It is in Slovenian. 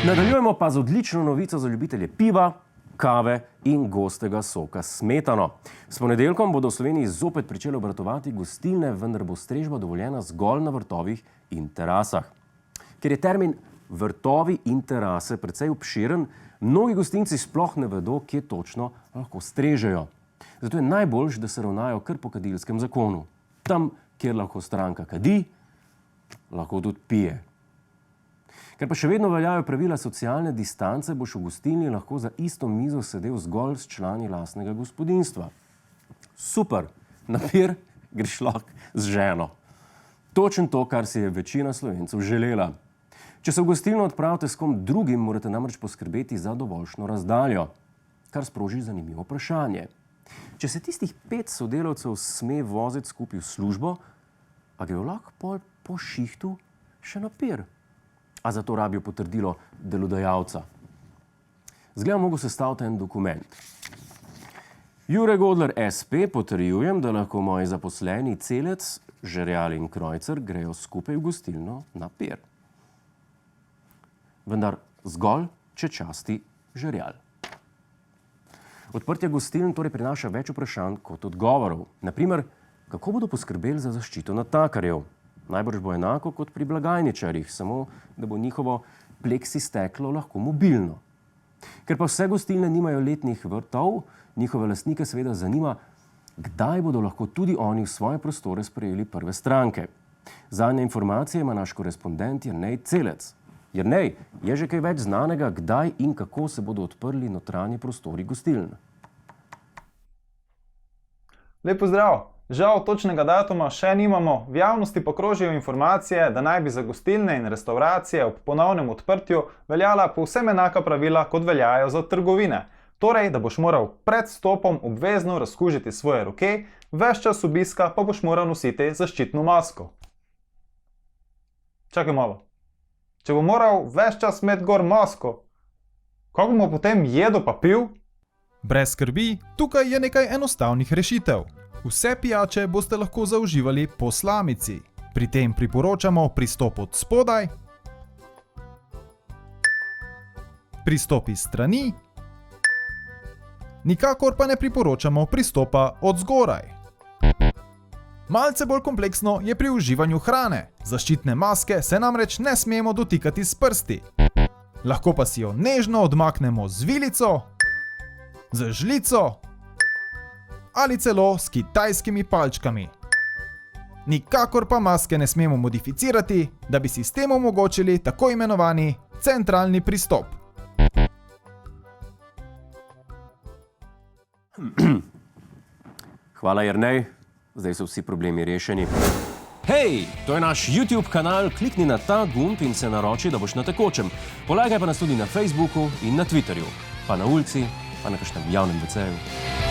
Nadaljujemo pa z odlično novico za ljubitelje piva, kave in gostega soka s smetano. S ponedeljkom bodo v Sloveniji zopet pričele obratovati gostilne, vendar bo strežba dovoljena zgolj na vrtovih in terasah. Ker je termin vrtovi in terase precej obširen, mnogi gostinci sploh ne vedo, kje točno lahko strežejo. Zato je najboljše, da se ravnajo kar po kadilskem zakonu. Tam, kjer lahko stranka kadi, lahko tudi pije. Ker pa še vedno veljajo pravila socialne distance, boš v gostilni lahko za isto mizo sedel zgolj s člani lastnega gospodinjstva. Super, na pir greš lahko z ženo. Točno to, kar si je večina Slovencev želela. Če se v gostilno odpravite s kom drugim, morate namreč poskrbeti za dovoljšno razdaljo, kar sproži zanimivo vprašanje. Če se tistih 5 sodelavcev sme voziti skupaj v službo, a grejo lahko po šihtu še na pir? A za to rabijo potrdilo delodajalca. Zgleda, mogo sestaviti en dokument. Jure Godler SP, potrjujem, da lahko moji zaposleni Celec, Žerjal in Krojcer grejo skupaj v gostilno na pir. Vendar zgolj, če časti Žerjal. Odprtje gostiln torej prinaša več vprašanj kot odgovorov. Naprimer, kako bodo poskrbeli za zaščito natakarjev? Najbrž bo enako kot pri blagajničarjih, samo da bo njihovo pleksi steklo lahko mobilno. Ker pa vse gostilne nimajo letnih vrtov, njihove lastnike seveda zanima, kdaj bodo lahko tudi oni v svoje prostore sprejeli prve stranke. Zadnje informacije ima naš korespondent Jernej Celec. Jernej, je že kaj več znanega, kdaj in kako se bodo odprli notranji prostori gostiln? Lep pozdrav! Žal točnega datuma še nimamo, v javnosti pa krožijo informacije, da naj bi za gostilne in restauracije ob ponovnem odprtju veljala povsem enaka pravila, kot veljajo za trgovine. Torej, da boš moral pred vstopom obvezno razkužiti svoje roke, ves čas obiska pa boš moral nositi zaščitno masko. Čakaj malo. Če bo moral ves čas imeti gor masko, kako bomo potem jedel pa pil? Brez skrbi, tukaj je nekaj enostavnih rešitev. Vse pijače boste lahko zauživali po slamici. Pri tem priporočamo pristop od spodaj, pristop iz strani, nikakor pa ne priporočamo pristopa od zgoraj. Malce bolj kompleksno je pri uživanju hrane. Zaščitne maske se namreč ne smemo dotikati s prsti. Lahko pa si jo nežno odmaknemo z vilico, z žlico ali celo s kitajskimi palčkami. Nikakor pa maske ne smemo modificirati, da bi si s tem omogočili tako imenovani centralni pristop. Hvala, Jernej. Zdaj so vsi problemi rešeni. Hej, to je naš YouTube kanal, klikni na ta gumb in se naroči, da boš na tekočem. Polagaj pa nas tudi na Facebooku in na Twitterju, pa na ulici, pa na kakšnem javnem WC-ju.